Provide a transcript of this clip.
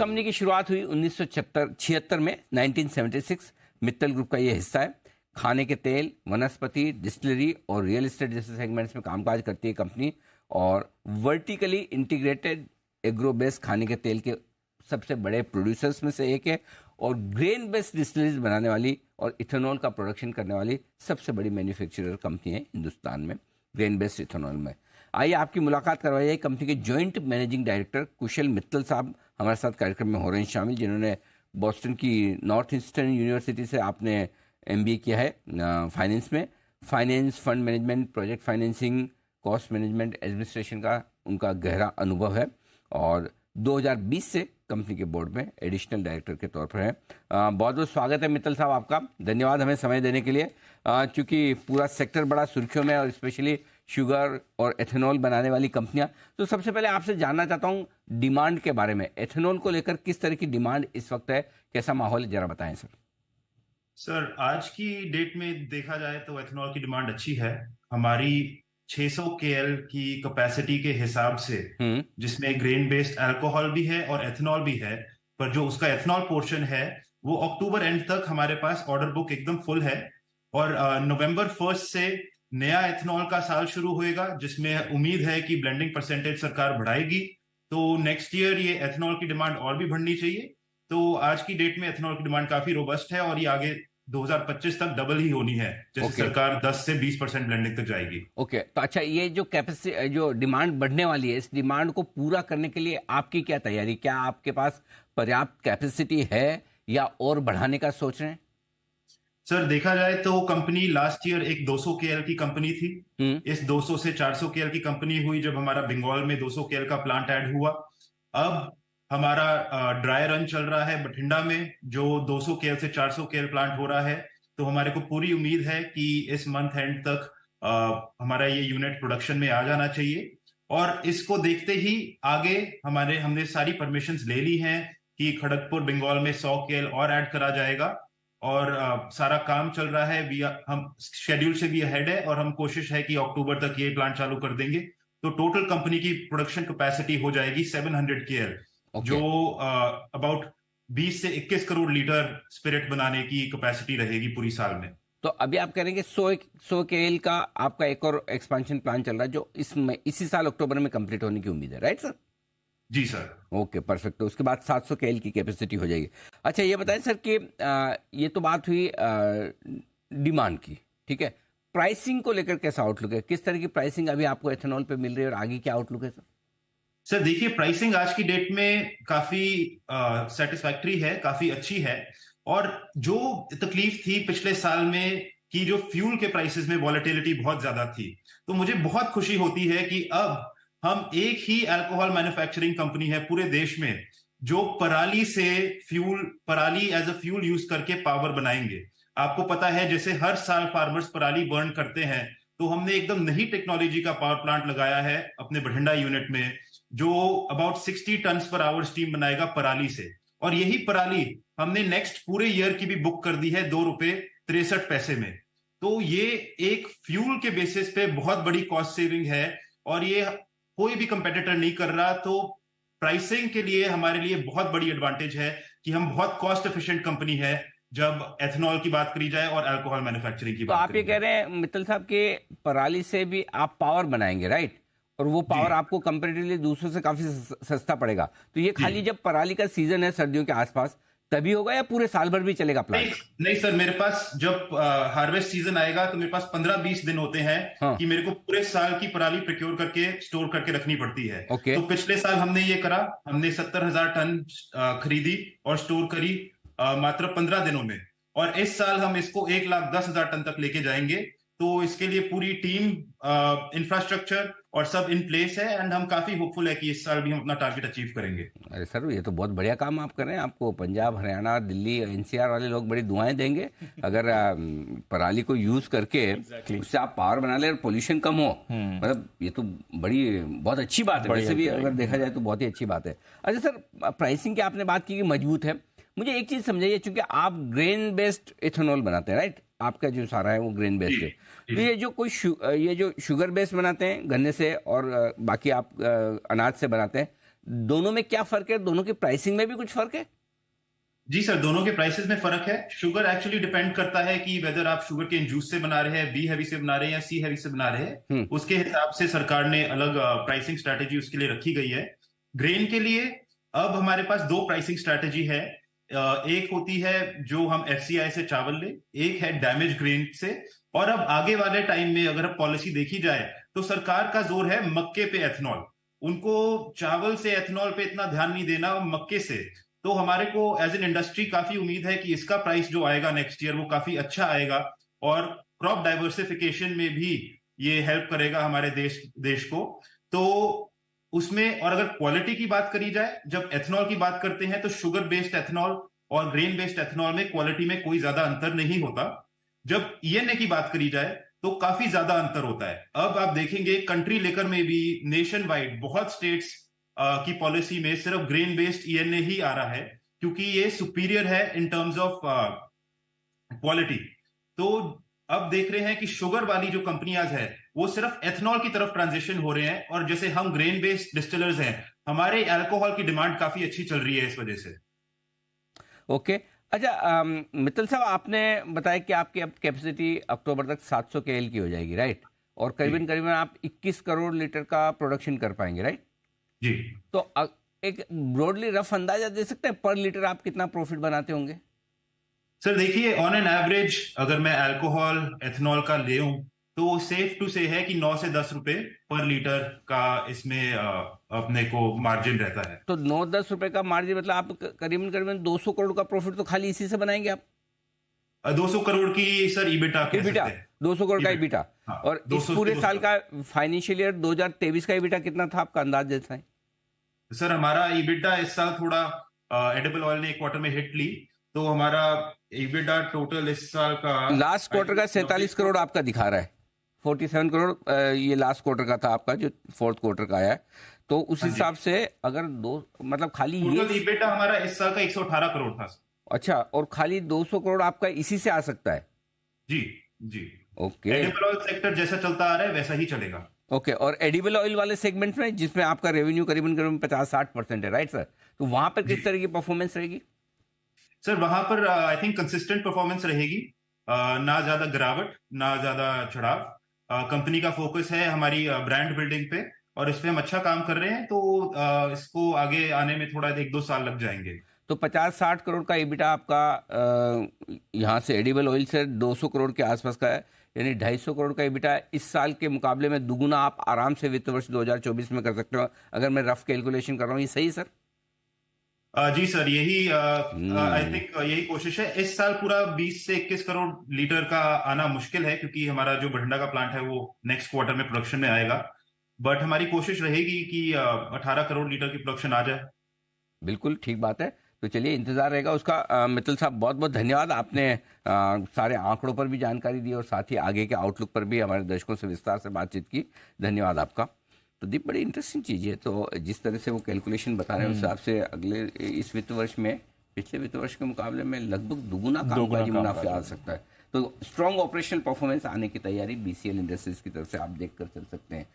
Company की शुरुआत हुई 1976 में, 1976। मित्तल ग्रुप का ये हिस्सा है। खाने के तेल, वनस्पति, डिस्टिलरी और रियल एस्टेट जैसे सेगमेंट्स में कामकाज करती है कंपनी, और वर्टिकली इंटीग्रेटेड एग्रो बेस्ड खाने के तेल के सबसे बड़े प्रोड्यूसर्स में से एक है, और ग्रेन बेस्ड डिस्टिलरीज बनाने वाली और इथेनॉल का प्रोडक्शन करने वाली सबसे बड़ी मैन्युफैक्चरर कंपनी है हिंदुस्तान में, ग्रेन बेस्ड इथेनॉल में। आइए आपकी मुलाकात करवाई जाए कंपनी के जॉइंट मैनेजिंग डायरेक्टर कुशल मित्तल साहब हमारे साथ कार्यक्रम में हो रहे हैं शामिल, जिन्होंने बॉस्टन की नॉर्थ ईस्टर्न यूनिवर्सिटी से आपने एमबीए किया है फाइनेंस में। Finance, fund management, project financing, cost management, administration का उनका गहरा अनुभव है, और 2020 से कंपनी के बोर्ड में एडिशनल डायरेक्टर के तौर पर है। बहुत बहुत स्वागत है मित्तल साहब आपका, धन्यवाद हमें समय देने के लिए। क्योंकि पूरा सेक्टर बड़ा सुर्खियों में, और स्पेशली शुगर और एथेनॉल बनाने वाली कंपनियां, तो सबसे पहले आपसे जानना चाहता हूं डिमांड के बारे में। एथेनॉल को लेकर किस तरह की डिमांड इस वक्त है, कैसा माहौल है, जरा बताएं सर। सर, आज की डेट में देखा जाए तो एथेनॉल की डिमांड अच्छी है। हमारी 600 केएल की कैपेसिटी के हिसाब से, जिसमें ग्रेन बेस्ड अल्कोहल भी है और एथेनॉल भी है, पर जो उसका एथेनॉल पोर्शन है वो अक्टूबर एंड तक हमारे पास ऑर्डर बुक एकदम फुल है। और नवंबर 1 से नया एथेनॉल का साल शुरू होएगा, जिसमें उम्मीद है कि ब्लेंडिंग परसेंटेज सरकार बढ़ाएगी, तो नेक्स्ट ईयर ये एथेनॉल की डिमांड और भी बढ़नी चाहिए। तो आज की डेट में एथेनॉल की डिमांड काफी रोबस्ट है, और ये आगे 2025 तक डबल ही होनी है, जैसे सरकार 10 से 20% ब्लेंडिंग तक जाएगी। तो अच्छा, ये जो कैपेसिटी, जो डिमांड बढ़ने वाली है, इस डिमांड को पूरा करने के लिए आपकी क्या तैयारी, क्या आपके पास पर्याप्त कैपेसिटी है या और बढ़ाने का सोच रहे हैं? सर, देखा जाए तो कंपनी लास्ट ईयर एक 200 केएल की कंपनी थी। इस 200 से 400 केएल की कंपनी हुई जब हमारा बंगाल में 200 केएल का प्लांट ऐड हुआ। अब हमारा ड्राई रन चल रहा है बठिंडा में, जो 200 केएल से 400 केएल प्लांट हो रहा है। तो हमारे को पूरी उम्मीद है कि इस मंथ एंड तक हमारा ये यूनिट प्रोडक्शन में आ जाना चाहिए। और इसको देखते ही आगे हमने सारी परमिशंस ले ली हैं कि खड़गपुर बंगाल में 100 केएल और ऐड करा जाएगा, और सारा काम चल रहा है। हम शेड्यूल से भी अहेड है, और हम कोशिश है कि अक्टूबर तक ये प्लांट चालू कर देंगे। तो टोटल कंपनी की प्रोडक्शन कैपेसिटी हो जाएगी 700 केएल, जो अबाउट 20 से 21 करोड़ लीटर स्पिरिट बनाने की कैपेसिटी रहेगी पूरी साल में। तो अभी आप कह रहे हैं कि 100 केएल का आपका एक और एक्सपेंशन प्लान चल रहा है, जो इसी साल अक्टूबर में कंप्लीट होने की उम्मीद है, राइट सर? जी सर। Okay, perfect. तो उसके बाद 700 केएल की कैपेसिटी हो जाएगी। अच्छा, ये बताएं सर कि ये तो बात हुई डिमांड की, ठीक है। प्राइसिंग को लेकर कैसा आउटलुक है, किस तरह की प्राइसिंग अभी आपको एथेनॉल पे मिल रही है, और आगे क्या आउटलुक है सर? सर देखिए, प्राइसिंग आज की डेट में काफी सेटिस्फैक्टरी है, काफी अच्छी है। और जो तकलीफ थी पिछले साल में कि जो फ्यूल के प्राइसेस में वॉलेटिलिटी बहुत ज्यादा थी, तो मुझे बहुत खुशी होती है कि अब हम एक ही अल्कोहल मैन्युफैक्चरिंग कंपनी है पूरे देश में जो पराली एज अ फ्यूल यूज करके पावर बनाएंगे। आपको पता है, जैसे हर साल फार्मर्स पराली बर्न करते हैं, तो हमने एकदम नई टेक्नोलॉजी का पावर प्लांट लगाया है अपने बठिंडा यूनिट में, जो about 60 ton per hour steam बनाएगा पराली से। और यही पराली हमने नेक्स्ट पूरे ईयर की भी बुक कर दी है ₹2.63 में। तो ये एक फ्यूल के बेसिस पे बहुत बड़ी कॉस्ट सेविंग है, और ये कोई भी कंपेटिटर नहीं कर रहा। तो प्राइसिंग के लिए हमारे लिए बहुत बड़ी एडवांटेज है कि हम बहुत कॉस्ट एफिशिएंट कंपनी है जब एथेनॉल की बात करी जाए और अल्कोहल मैन्युफैक्चरिंग की तो बात आप ये कह रहे हैं मित्तल साहब कि पराली से भी आप पावर बनाएंगे, राइट? और वो पावर आपको कंपैरेटिवली दूसरों से काफी सस्ता पड़ेगा। तो ये खाली जब पराली का सीजन है सर्दियों के आसपास तभी होगा, या पूरे साल भर भी चलेगा प्लांट? नहीं सर, मेरे पास जब हार्वेस्ट सीजन आएगा तो मेरे पास 15-20 दिन होते हैं कि मेरे को पूरे साल की पराली प्रोक्योर करके स्टोर करके रखनी पड़ती है। तो पिछले साल हमने ये करा, हमने 70,000 टन खरीदी और स्टोर करी मात्र 15 दिनों में, और इस साल हम इसको 1,10,000 टन तक लेके जाएंगे। तो इसके लिए पूरी टीम, इंफ्रास्ट्रक्चर और सब इन प्लेस है, एंड हम काफी होपफुल है कि इस साल भी हम अपना टारगेट अचीव करेंगे। अरे सर, ये तो बहुत बढ़िया काम आप कर रहे हैं। आपको पंजाब, हरियाणा, दिल्ली, एनसीआर वाले लोग बड़ी दुआएं देंगे अगर पराली को यूज करके उससे आप पावर बना ले और पोल्यूशन कम हो। मतलब ये तो बहुत अच्छी बात है, वैसे भी अगर देखा जाए तो बहुत ही अच्छी बात है। अच्छा सर, प्राइसिंग की आपने बात की कि मजबूत है, मुझे एक चीज समझाइए, चूंकि आप ग्रेन बेस्ड इथेनॉल बनाते हैं, राइट? आपका जो सारा है वो ग्रेन बेस्ड है। तो ये जो शुगर बेस्ड बनाते हैं गन्ने से, और बाकी आप अनाज से बनाते हैं, दोनों में क्या फर्क है? दोनों की प्राइसिंग में भी कुछ फर्क है? जी सर, दोनों के प्राइसेस में फर्क है। शुगर एक्चुअली डिपेंड करता है कि वेदर आप शुगर केन जूस से बना रहे हैं, बी हैवी से बना रहे हैं या सी हैवी से बना रहे हैं। उसके हिसाब से सरकार ने अलग प्राइसिंग स्ट्रैटेजी उसके लिए रखी गई है। ग्रेन के लिए अब हमारे पास दो प्राइसिंग स्ट्रैटेजी है। एक होती है जो हम एफसीआई से चावल ले, एक है डैमेज ग्रेन से। और अब आगे वाले टाइम में अगर पॉलिसी देखी जाए तो सरकार का जोर है मक्के पे एथनॉल। उनको चावल से एथनॉल पे इतना ध्यान नहीं देना, मक्के से। तो हमारे को एज एन इंडस्ट्री काफी उम्मीद है कि इसका प्राइस जो आएगा नेक्स्ट ईयर वो काफी अच्छा आएगा, और क्रॉप डाइवर्सिफिकेशन में भी ये हेल्प करेगा हमारे देश को। तो उसमें, और अगर क्वालिटी की बात करी जाए, जब एथनॉल की बात करते हैं तो शुगर बेस्ड एथनॉल और ग्रेन बेस्ड एथनॉल में क्वालिटी में कोई ज्यादा अंतर नहीं होता। जब ईएनए की बात करी जाए तो काफी ज्यादा अंतर होता है। अब आप देखेंगे कंट्री लेकर में भी नेशन वाइड बहुत स्टेट्स की पॉलिसी में सिर्फ ग्रेन बेस्ड ईएनए ही आ रहा है, क्योंकि ये सुपीरियर है इन टर्म्स ऑफ क्वालिटी। तो अब देख रहे हैं कि शुगर वाली जो कंपनियां है वो सिर्फ एथनॉल की तरफ ट्रांजिशन हो रहे हैं, और जैसे हम ग्रेन बेस्ड डिस्टिलर्स हैं, हमारे अल्कोहल की डिमांड काफी अच्छी चल रही है इस वजह से। ओके। अच्छा, मित्तल साहब, आपने बताया कि आपकी अब कैपेसिटी अक्टूबर तक 700 केएल की हो जाएगी, राइट? और करीबन करीबन आप 21 करोड़ लीटर का प्रोडक्शन कर पाएंगे, राइट? जी। तो एक ब्रॉडली रफ अंदाजा दे सकते हैं पर लीटर आप कितना प्रॉफिट बनाते होंगे? सर देखिए, ऑन एन एवरेज अगर मैं अल्कोहल एथनॉल का ले तो सेफ टू से है कि 9 से 10 रुपए पर लीटर का इसमें अपने को मार्जिन रहता है। तो 9-10 रुपए का मार्जिन मतलब आप करीबन करीबन 200 करोड़ का प्रॉफिट तो खाली इसी से बनाएंगे आप? 200 करोड़ की सर ईबिटा कह सकते हैं। 200 करोड़ का ईबिटा। हाँ, और इस पूरे साल का फाइनेंशियल ईयर 2023 का ईबिटा कितना था आपका, अंदाज देता है? सर हमारा ईबिटा इस साल थोड़ा एडिबल ऑयल ने एक क्वार्टर में हिट ली, तो हमारा ईबिटा टोटल इस साल का लास्ट क्वार्टर का 47 करोड़ आपका दिखा रहा है। 47 करोड़ ये लास्ट क्वार्टर का था आपका, जो फोर्थ क्वार्टर का आया है। तो उस हिसाब से अगर मतलब खाली ये ईबिटा हमारा इस साल का 118 करोड़ था। अच्छा, और खाली 200 करोड़ आपका इसी से आ सकता है? जी जी। ओके। एडिबल ऑयल सेक्टर जैसा चलता आ रहा है वैसा ही चलेगा। ओके। और एडिबल ऑयल वाले सेगमेंट में जिसमें आपका रेवेन्यू करीबन करीबन 50-60% है, राइट सर? तो वहां पर किस तरह की परफॉर्मेंस रहेगी? सर वहां पर आई थिंक कंसिस्टेंट परफॉर्मेंस रहेगी। ना ज्यादा गिरावट ना ज्यादा चढ़ाव। कंपनी का फोकस है हमारी ब्रांड बिल्डिंग पे, और इस पे हम अच्छा काम कर रहे हैं। तो इसको आगे आने में थोड़ा 1-2 साल लग जाएंगे। तो 50-60 करोड़ का ईबिटा आपका यहाँ से एडिबल ऑयल से 200 करोड़ के आसपास का है, यानी 250 करोड़ का ईबिटा इस साल के मुकाबले में दुगुना आप आराम से वित्त वर्ष 2024 में कर सकते हो, अगर मैं रफ कैलकुलेशन कर रहा हूँ। ये सही सर? जी सर, यही आई थिंक यही कोशिश है। इस साल पूरा 20 से 21 करोड़ लीटर का आना मुश्किल है, क्योंकि हमारा जो बठिंडा का प्लांट है वो नेक्स्ट क्वार्टर में प्रोडक्शन में आएगा। बट हमारी कोशिश रहेगी कि 18 करोड़ लीटर की प्रोडक्शन आ जाए। बिल्कुल ठीक बात है। तो चलिए, इंतजार रहेगा उसका। मित्तल साहब, बहुत बहुत धन्यवाद। आपने सारे आंकड़ों पर भी जानकारी दी और साथ ही आगे के आउटलुक पर भी हमारे दर्शकों से विस्तार से बातचीत की। धन्यवाद आपका। तो दीप, बड़ी इंटरेस्टिंग चीज़ है। तो जिस तरह से वो कैलकुलेशन बता रहे हैं उस हिसाब से अगले इस वित्त वर्ष में पिछले वित्त वर्ष के मुकाबले में लगभग दुगुना कामकाजी मुनाफा आ सकता है। तो स्ट्रॉन्ग ऑपरेशनल परफॉर्मेंस आने की तैयारी बीसीएल इंडस्ट्रीज की तरफ से आप देख कर चल सकते हैं।